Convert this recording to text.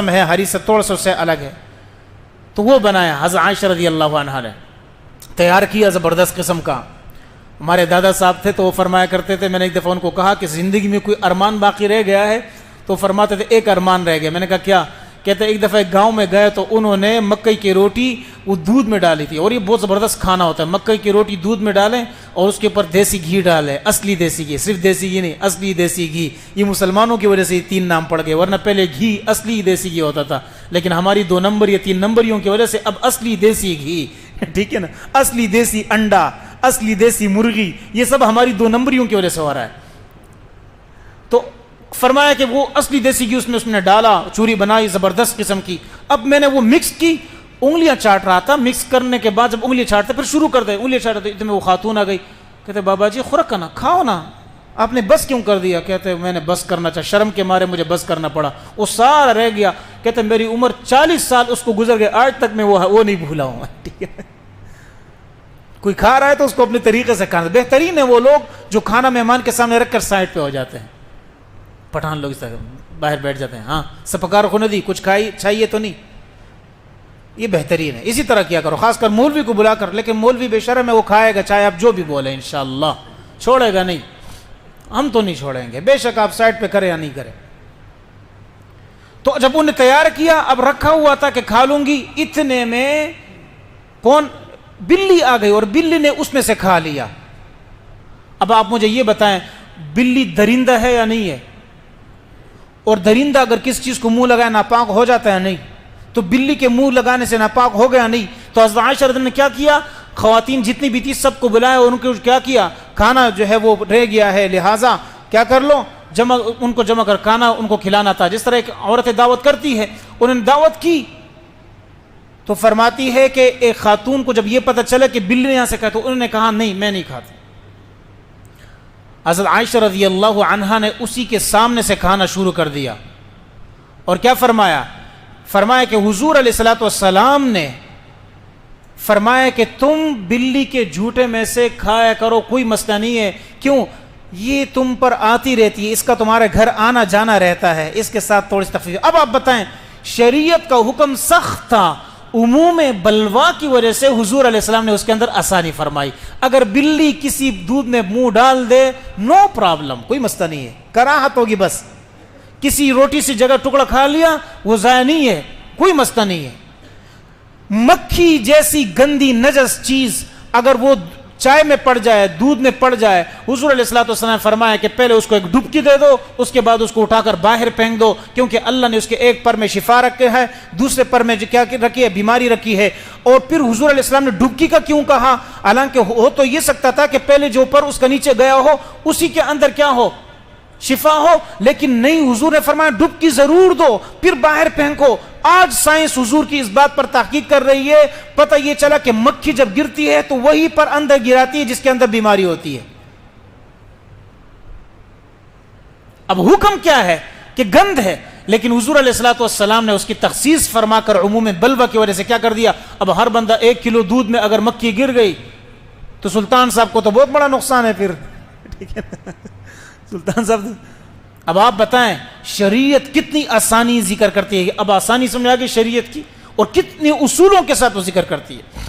ہے ہری سے تھوڑا سا اس سے الگ ہے، تو وہ بنایا حضرت عائشہ رضی اللہ عنہا نے تیار کیا زبردست قسم کا۔ ہمارے دادا صاحب تھے تو وہ فرمایا کرتے تھے، میں نے ایک دفعہ ان کو کہا کہ زندگی میں کوئی ارمان باقی رہ گیا ہے؟ تو فرماتے تھے ایک ارمان رہ گیا۔ میں نے کہا کیا؟ کہتے ایک دفعہ ایک گاؤں میں گئے تو انہوں نے مکئی کی روٹی وہ دودھ میں ڈالی تھی، اور یہ بہت زبردست کھانا ہوتا ہے، مکئی کی روٹی دودھ میں ڈالیں اور اس کے اوپر دیسی گھی ڈالیں، اصلی دیسی گھی، صرف دیسی گھی نہیں، اصلی دیسی گھی۔ یہ مسلمانوں کی وجہ سے یہ 3 نام پڑ گئے، ورنہ پہلے گھی اصلی دیسی گھی ہوتا تھا، لیکن ہماری 2 نمبر یا 3 نمبریوں کی وجہ سے اب اصلی دیسی گھی، ٹھیک ہے نا، اصلی دیسی انڈا، اصلی دیسی مرغی، یہ سب ہماری 2 نمبریوں کی وجہ سے ہو رہا ہے۔ تو فرمایا کہ وہ اصلی دیسی گھی اس نے ڈالا، چوری بنائی زبردست قسم کی۔ اب میں نے وہ مکس کی، انگلیاں چاٹ رہا تھا، مکس کرنے کے بعد جب انگلیاں چاٹتے پھر شروع کر دے انگلیاں چاٹتے، اتنے میں وہ خاتون آ گئی، کہتے بابا جی خورک نا کھاؤ نا، آپ نے بس کیوں کر دیا؟ کہتے میں نے بس کرنا چاہا، شرم کے مارے مجھے بس کرنا پڑا، وہ سارا رہ گیا۔ کہتے میری عمر 40 سال اس کو گزر گئے، آج تک میں وہ نہیں بھولا ہوں۔ ٹھیک ہے، کوئی کھا رہا ہے تو اس کو اپنے طریقے سے کھانا۔ بہترین ہے وہ لوگ جو کھانا مہمان کے سامنے رکھ کر سائڈ پہ ہو جاتے ہیں، پٹھان لوگ اس طرح باہر بیٹھ جاتے ہیں، ہاں سپکار کو ندی کچھ کھائی چاہیے تو نہیں، یہ بہترین ہے۔ اسی طرح کیا کرو، خاص کر مولوی کو بلا کر، لیکن مولوی بے شرم ہے، وہ کھائے گا چاہے آپ جو بھی بولیں، انشاءاللہ چھوڑے گا نہیں، ہم تو نہیں چھوڑیں گے، بے شک آپ سائڈ پہ کریں یا نہیں کریں۔ تو جب انہیں تیار کیا، اب رکھا ہوا تھا کہ کھا لوں گی، اتنے میں بلی آ گئی اور بلی نے اس میں سے کھا لیا۔ اب آپ مجھے یہ بتائیں، بلی درندہ ہے یا نہیں ہے؟ اور درندہ اگر کس چیز کو منہ لگائے ناپاک ہو جاتا ہے نہیں؟ تو بلی کے منہ لگانے سے ناپاک ہو گیا نہیں؟ تو حضرت عائشہ رضی اللہ عنہا نے کیا کیا؟ خواتین جتنی بھی تھی سب کو بلایا اور ان کو کیا کیا؟ کھانا جو ہے وہ رہ گیا ہے، لہٰذا کیا کر لو، ان کو جمع کر کھانا ان کو کھلانا تھا، جس طرح ایک عورت دعوت کرتی ہے، انہوں نے دعوت کی۔ تو فرماتی ہے کہ ایک خاتون کو جب یہ پتہ چلا کہ بلی نے یہاں سے کہا تو انہوں نے کہا نہیں میں نہیں کھاتی۔ حضرت عائشہ رضی اللہ عنہا نے اسی کے سامنے سے کھانا شروع کر دیا، اور کیا فرمایا؟ فرمایا کہ حضور علیہ الصلوۃ والسلام نے فرمایا کہ تم بلی کے جھوٹے میں سے کھایا کرو، کوئی مسئلہ نہیں ہے، کیوں؟ یہ تم پر آتی رہتی ہے، اس کا تمہارے گھر آنا جانا رہتا ہے، اس کے ساتھ تھوڑی سی تخفیف۔ اب آپ بتائیں، شریعت کا حکم سخت تھا، عموم بلوا کی وجہ سے حضور علیہ السلام نے اس کے اندر آسانی فرمائی۔ اگر بلی کسی دودھ میں منہ ڈال دے نو پرابلم، کوئی مسئلہ نہیں ہے، کراہت ہوگی بس، کسی روٹی سی جگہ ٹکڑا کھا لیا وہ ضائع نہیں ہے، کوئی مسئلہ نہیں ہے۔ مکھی جیسی گندی نجس چیز اگر وہ چائے میں پڑ جائے، دودھ میں پڑ جائے، حضور علیہ الصلوۃ والسلام نے فرمایا کہ پہلے اس کو ایک ڈبکی دے دو، اس کے بعد اس کو اٹھا کر باہر پھینک دو، کیونکہ اللہ نے اس کے ایک پر میں شفا رکھے ہے، دوسرے پر میں کیا رکھی ہے؟ بیماری رکھی ہے۔ اور پھر حضور علیہ السلام نے ڈبکی کا کیوں کہا؟ حالانکہ ہو تو یہ سکتا تھا کہ پہلے جو پر اس کا نیچے گیا ہو اسی کے اندر کیا ہو؟ شفا ہو، لیکن نہیں، حضور نے فرمایا ڈبکی ضرور دو پھر باہر پھینکو۔ آج سائنس حضور کی اس بات پر تحقیق کر رہی ہے، پتہ یہ چلا کہ مکھی جب گرتی ہے تو وہی پر اندر گراتی ہے جس کے اندر بیماری ہوتی ہے۔ اب حکم کیا ہے کہ گند ہے، لیکن حضور علیہ الصلوۃ والسلام نے اس کی تخصیص فرما کر عموم بلوہ کی وجہ سے کیا کر دیا؟ اب ہر بندہ 1 کلو دودھ میں اگر مکھی گر گئی تو سلطان صاحب کو تو بہت بڑا نقصان ہے پھر، ٹھیک ہے سلطان صاحب۔ اب آپ بتائیں شریعت کتنی آسانی ذکر کرتی ہے، اب آسانی سمجھ آ گئی شریعت کی، اور کتنے اصولوں کے ساتھ وہ ذکر کرتی ہے۔